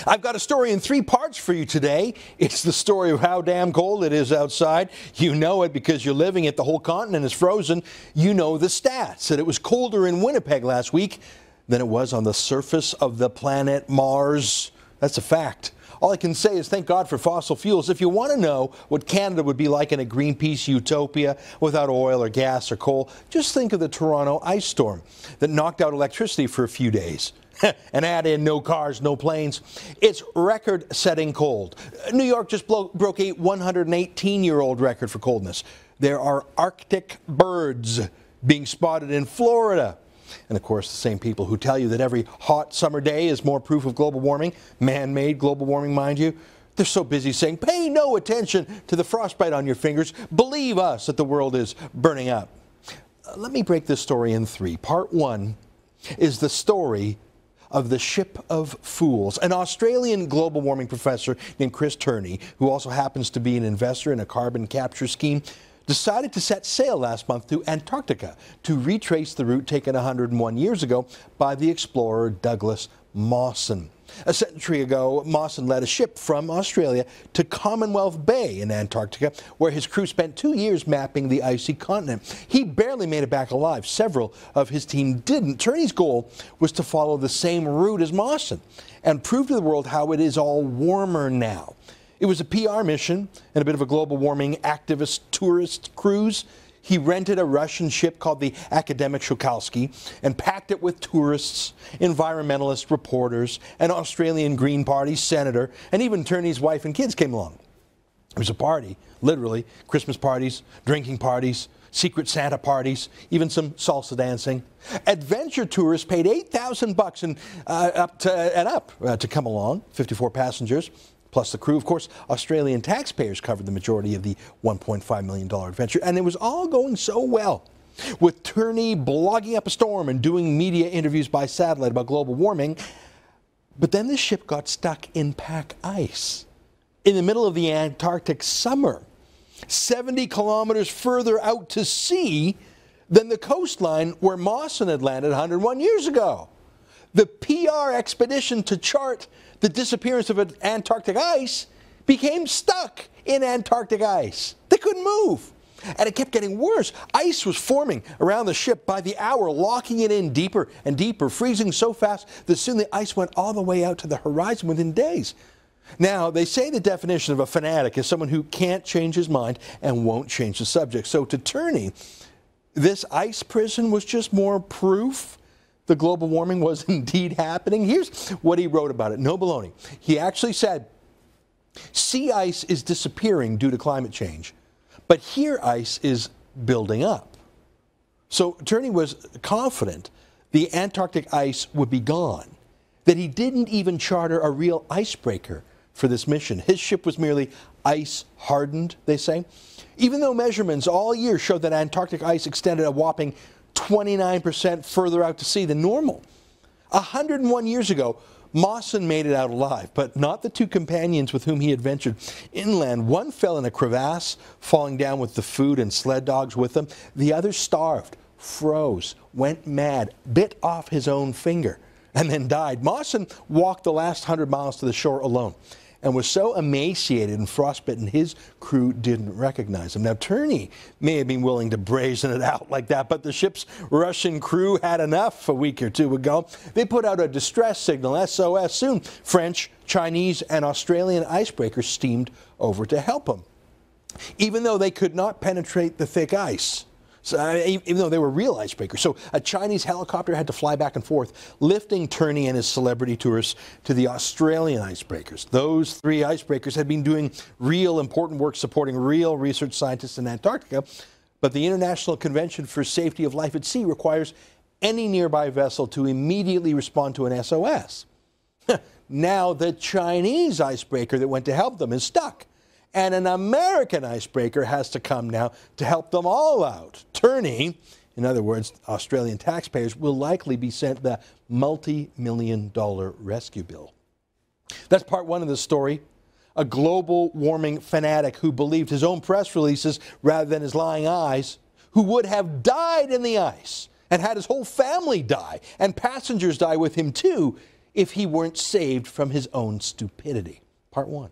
I've got a story in 3 parts for you today. It's the story of how damn cold it is outside. You know it because you're living it. The whole continent is frozen. You know the stats that it was colder in Winnipeg last week than it was on the surface of the planet Mars. That's a fact. All I can say is thank God for fossil fuels. If you want to know what Canada would be like in a Greenpeace utopia without oil or gas or coal, just think of the Toronto ice storm that knocked out electricity for a few days. And add in no cars, no planes. It's record-setting cold. New York just broke a 118-year-old record for coldness. There are Arctic birds being spotted in Florida. And of course, the same people who tell you that every hot summer day is more proof of global warming, man-made global warming, mind you, they're so busy saying, pay no attention to the frostbite on your fingers. Believe us that the world is burning up. Let me break this story in 3. Part 1 is the story of the Ship of Fools. An Australian global warming professor named Chris Turney, who also happens to be an investor in a carbon capture scheme, decided to set sail last month to Antarctica to retrace the route taken 101 years ago by the explorer Douglas Mawson. A century ago, Mawson led a ship from Australia to Commonwealth Bay in Antarctica, where his crew spent 2 years mapping the icy continent. He barely made it back alive. Several of his team didn't. Turney's goal was to follow the same route as Mawson and prove to the world how it is all warmer now. It was a PR mission and a bit of a global warming activist tourist cruise. He rented a Russian ship called the Akademik Shukalsky and packed it with tourists, environmentalist reporters, an Australian Green Party senator, and even Turney's wife and kids came along. It was a party, literally, Christmas parties, drinking parties, secret Santa parties, even some salsa dancing. Adventure tourists paid $8,000 and up to come along, 54 passengers. Plus the crew. Of course, Australian taxpayers covered the majority of the $1.5 million adventure, and it was all going so well. With Turney blogging up a storm and doing media interviews by satellite about global warming, but then the ship got stuck in pack ice in the middle of the Antarctic summer, 70 kilometers further out to sea than the coastline where Mawson had landed 101 years ago. The PR expedition to chart the disappearance of Antarctic ice became stuck in Antarctic ice. They couldn't move. And it kept getting worse. Ice was forming around the ship by the hour, locking it in deeper and deeper, freezing so fast that soon the ice went all the way out to the horizon within days. Now, they say the definition of a fanatic is someone who can't change his mind and won't change the subject. So to Turney, this ice prison was just more proof the global warming was indeed happening. Here's what he wrote about it. No baloney. He actually said, sea ice is disappearing due to climate change, but here ice is building up. So Turney was confident the Antarctic ice would be gone, that he didn't even charter a real icebreaker for this mission. His ship was merely ice hardened, they say. Even though measurements all year showed that Antarctic ice extended a whopping 29% further out to sea than normal. 101 years ago, Mawson made it out alive, but not the 2 companions with whom he adventured inland. One fell in a crevasse, falling down with the food and sled dogs with them. The other starved, froze, went mad, bit off his own finger, and then died. Mawson walked the last 100 miles to the shore alone and was so emaciated and frostbitten his crew didn't recognize him. Now, Turney may have been willing to brazen it out like that, but the ship's Russian crew had enough a week or 2 ago. They put out a distress signal, SOS. Soon, French, Chinese, and Australian icebreakers steamed over to help them. Even though they could not penetrate the thick ice, so, even though they were real icebreakers. So a Chinese helicopter had to fly back and forth, lifting Turney and his celebrity tourists to the Australian icebreakers. Those 3 icebreakers had been doing real important work supporting real research scientists in Antarctica, but the International Convention for Safety of Life at Sea requires any nearby vessel to immediately respond to an SOS. Now the Chinese icebreaker that went to help them is stuck. And an American icebreaker has to come now to help them all out. Turney, in other words, Australian taxpayers, will likely be sent the multi-million-dollar rescue bill. That's part 1 of the story. A global warming fanatic who believed his own press releases rather than his lying eyes, who would have died in the ice and had his whole family die and passengers die with him too if he weren't saved from his own stupidity. Part one.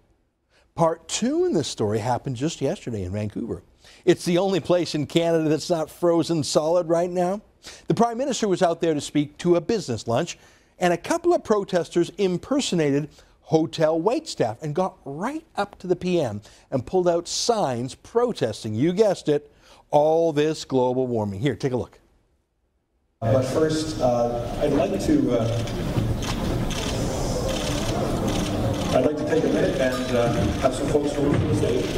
Part two in this story happened just yesterday in Vancouver. It's the only place in Canada that's not frozen solid right now. The Prime Minister was out there to speak to a business lunch, and a couple of protesters impersonated hotel waitstaff and got right up to the PM and pulled out signs protesting, you guessed it, all this global warming. Here, take a look. But first, I'd like to take a minute and have some folks come to the stage.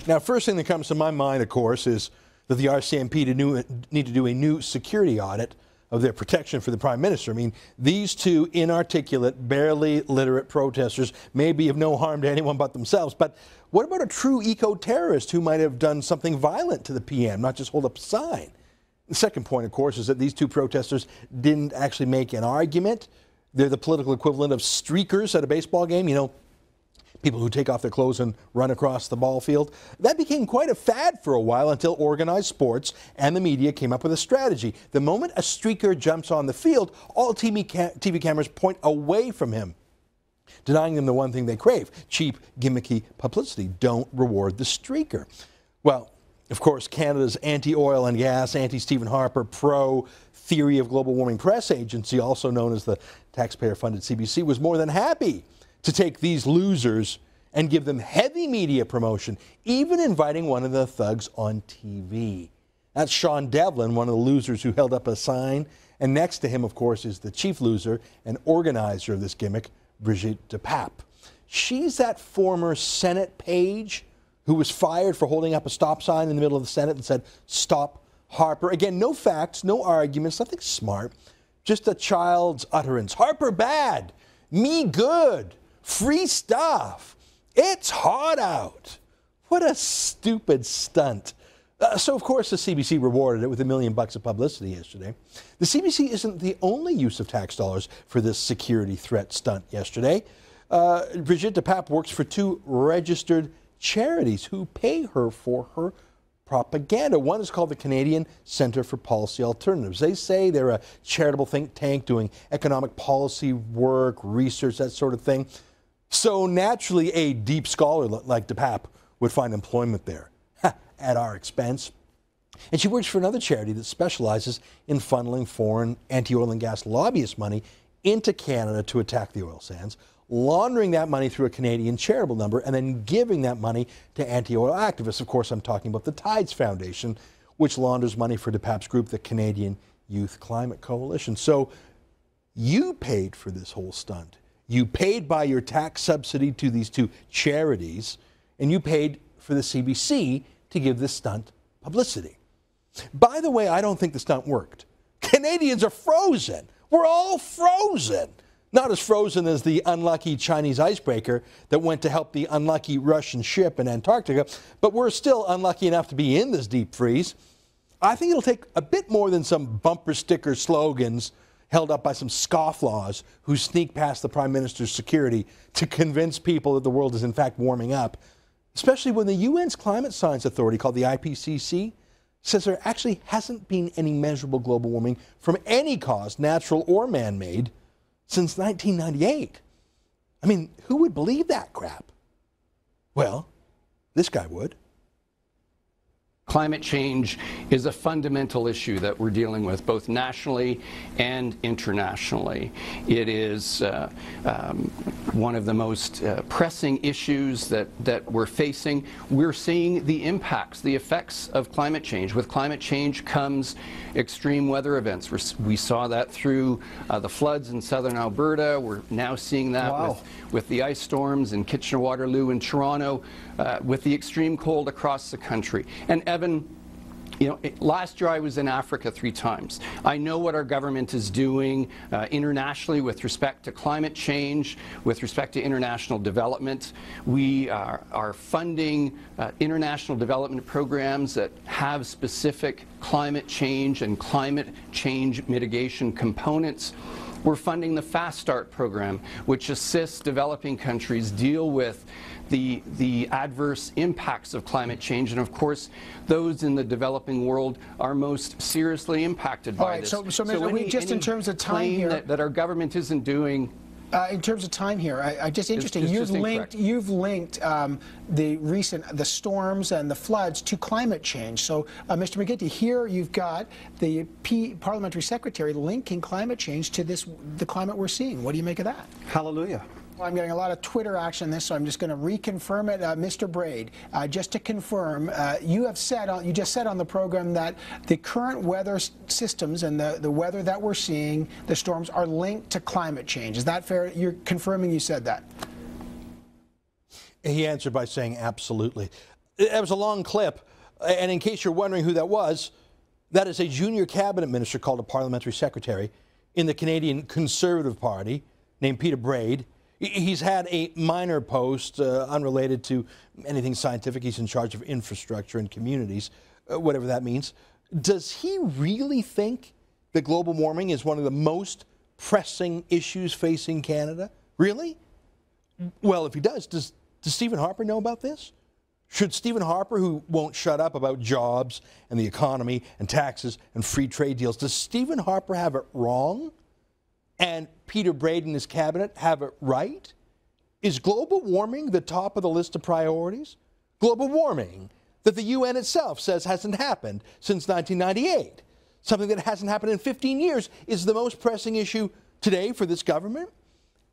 Now, first thing that comes to my mind, of course, is that the RCMP need to do a new security audit of their protection for the Prime Minister. I mean, these two inarticulate, barely literate protesters may be of no harm to anyone but themselves, but what about a true eco-terrorist who might have done something violent to the PM, not just hold up a sign? The second point, of course, is that these two protesters didn't actually make an argument. They're the political equivalent of streakers at a baseball game, you know, people who take off their clothes and run across the ball field. That became quite a fad for a while until organized sports and the media came up with a strategy. The moment a streaker jumps on the field, all TV cameras point away from him, denying them the one thing they crave: cheap, gimmicky publicity. Don't reward the streaker. Well, of course, Canada's anti-oil and gas, anti-Stephen Harper, pro-theory of global warming press agency, also known as the taxpayer-funded CBC, was more than happy to take these losers and give them heavy media promotion, even inviting one of the thugs on TV. That's Sean Devlin, one of the losers who held up a sign. And next to him, of course, is the chief loser and organizer of this gimmick, Brigitte de Pape. She's that former Senate page who was fired for holding up a stop sign in the middle of the Senate and said, "Stop Harper." Again, no facts, no arguments, nothing smart, just a child's utterance. Harper bad, me good. Free stuff. It's hot out. What a stupid stunt. So, of course, the CBC rewarded it with $1 million of publicity yesterday. The CBC isn't the only use of tax dollars for this security threat stunt yesterday. Brigitte de Pape works for two registered charities who pay her for her propaganda. One is called the Canadian Centre for Policy Alternatives. They say they're a charitable think tank doing economic policy work, research, that sort of thing. So naturally, a deep scholar like de Pape would find employment there at our expense. And she works for another charity that specializes in funneling foreign anti-oil and gas lobbyist money into Canada to attack the oil sands, laundering that money through a Canadian charitable number, and then giving that money to anti-oil activists. Of course, I'm talking about the Tides Foundation, which launders money for de Pape's group, the Canadian Youth Climate Coalition. So you paid for this whole stunt. You paid by your tax subsidy to these two charities, and you paid for the CBC to give this stunt publicity. By the way, I don't think the stunt worked. Canadians are frozen. We're all frozen. Not as frozen as the unlucky Chinese icebreaker that went to help the unlucky Russian ship in Antarctica, but we're still unlucky enough to be in this deep freeze. I think it'll take a bit more than some bumper sticker slogans held up by some scofflaws who sneak past the Prime Minister's security to convince people that the world is in fact warming up, especially when the UN's climate science authority, called the IPCC, says there actually hasn't been any measurable global warming from any cause, natural or man-made, since 1998. I mean, who would believe that crap? Well, this guy would. Climate change is a fundamental issue that we're dealing with, both nationally and internationally. It is one of the most pressing issues that we're facing. We're seeing the impacts, the effects of climate change. With climate change comes extreme weather events. We saw that through the floods in southern Alberta. We're now seeing that with the ice storms in Kitchener-Waterloo and Toronto, with the extreme cold across the country. And Evan, you know, last year I was in Africa 3 times. I know what our government is doing internationally with respect to climate change, with respect to international development. We are funding international development programs that have specific climate change and climate change mitigation components. We're funding the Fast Start program, which assists developing countries deal with the adverse impacts of climate change. And of course, those in the developing world are most seriously impacted by this. So just in terms of time here, that our government isn't doing. In terms of time here, just interesting. You've linked the storms and the floods to climate change. So, Mr. McGinty, here you've got the Parliamentary Secretary linking climate change to the climate we're seeing. What do you make of that? Hallelujah. Well, I'm getting a lot of Twitter action on this, so I'm just going to reconfirm it. Mr. Braid, just to confirm, you just said on the program that the current weather systems and the weather that we're seeing, the storms, are linked to climate change. Is that fair? You're confirming you said that? He answered by saying absolutely. It was a long clip, and in case you're wondering who that is a junior cabinet minister called a parliamentary secretary in the Canadian Conservative Party named Peter Braid. He's had a minor post unrelated to anything scientific. He's in charge of infrastructure and communities, whatever that means. Does he really think that global warming is one of the most pressing issues facing Canada? Really? Well, if he does Stephen Harper know about this? Should Stephen Harper, who won't shut up about jobs and the economy and taxes and free trade deals, does Stephen Harper have it wrong? And Peter Braid and his cabinet have it right? Is global warming the top of the list of priorities? Global warming that the UN itself says hasn't happened since 1998. Something that hasn't happened in 15 years is the most pressing issue today for this government.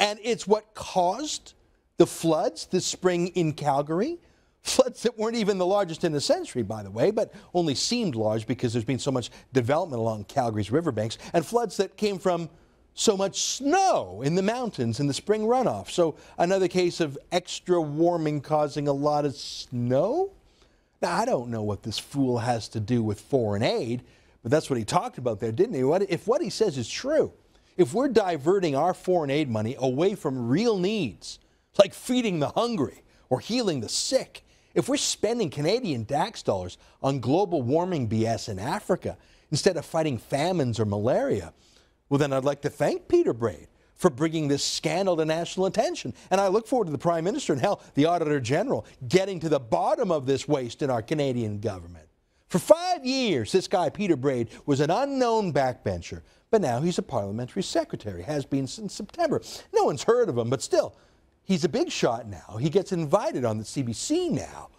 And it's what caused the floods this spring in Calgary. Floods that weren't even the largest in a century, by the way, but only seemed large because there's been so much development along Calgary's riverbanks. And floods that came from so much snow in the mountains in the spring runoff. So another case of extra warming causing a lot of snow? Now, I don't know what this fool has to do with foreign aid, but that's what he talked about there, didn't he? If what he says is true, if we're diverting our foreign aid money away from real needs, like feeding the hungry or healing the sick, if we're spending Canadian tax dollars on global warming BS in Africa instead of fighting famines or malaria, well, then I'd like to thank Peter Braid for bringing this scandal to national attention. And I look forward to the Prime Minister and, hell, the Auditor General getting to the bottom of this waste in our Canadian government. For 5 years, this guy, Peter Braid, was an unknown backbencher. But now he's a parliamentary secretary, has been since September. No one's heard of him, but still, he's a big shot now. He gets invited on the CBC now,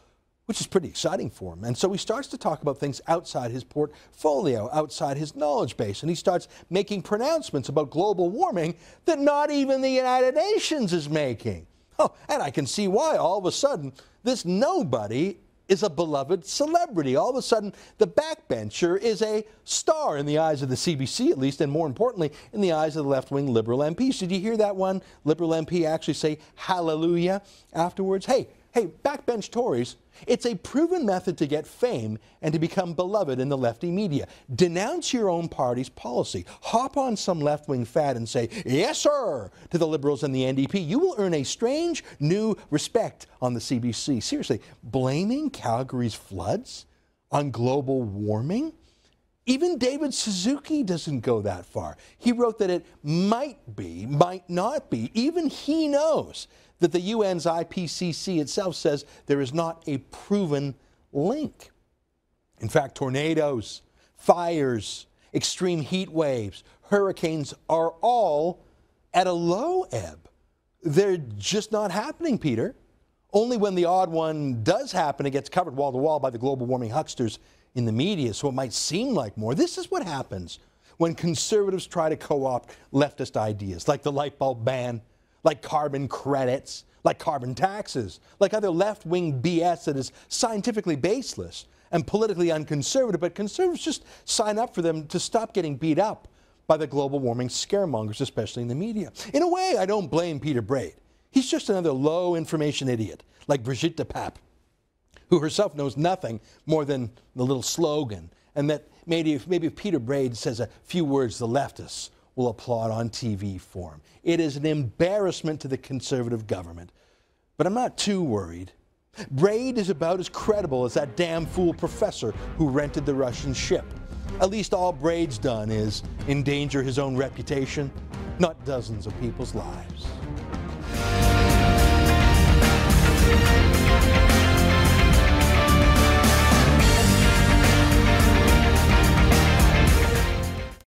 which is pretty exciting for him. And so he starts to talk about things outside his portfolio, outside his knowledge base, and he starts making pronouncements about global warming that not even the United Nations is making. Oh, and I can see why all of a sudden this nobody is a beloved celebrity. All of a sudden, the backbencher is a star in the eyes of the CBC, at least, and more importantly, in the eyes of the left-wing Liberal MPs. Did you hear that one Liberal MP actually say hallelujah afterwards? Hey, backbench Tories, it's a proven method to get fame and to become beloved in the lefty media. Denounce your own party's policy. Hop on some left-wing fad and say, yes, sir, to the Liberals and the NDP. You will earn a strange new respect on the CBC. Seriously, blaming Calgary's floods on global warming? Even David Suzuki doesn't go that far. He wrote that it might be, might not be. Even he knows that the UN's IPCC itself says there is not a proven link. In fact, tornadoes, fires, extreme heat waves, hurricanes are all at a low ebb. They're just not happening, Peter. Only when the odd one does happen, it gets covered wall to wall by the global warming hucksters in the media, so it might seem like more. This is what happens when conservatives try to co-opt leftist ideas, like the light bulb ban, like carbon credits, like carbon taxes, like other left-wing BS that is scientifically baseless and politically unconservative, but conservatives just sign up for them to stop getting beat up by the global warming scaremongers, especially in the media. In a way, I don't blame Peter Braid. He's just another low-information idiot, like Brigitte de Pape, who herself knows nothing more than the little slogan, and that maybe if Peter Braid says a few words, the leftists will applaud on TV for him. It is an embarrassment to the Conservative government. But I'm not too worried. Braid is about as credible as that damn fool professor who rented the Russian ship. At least all Braid's done is endanger his own reputation not dozens of people's lives.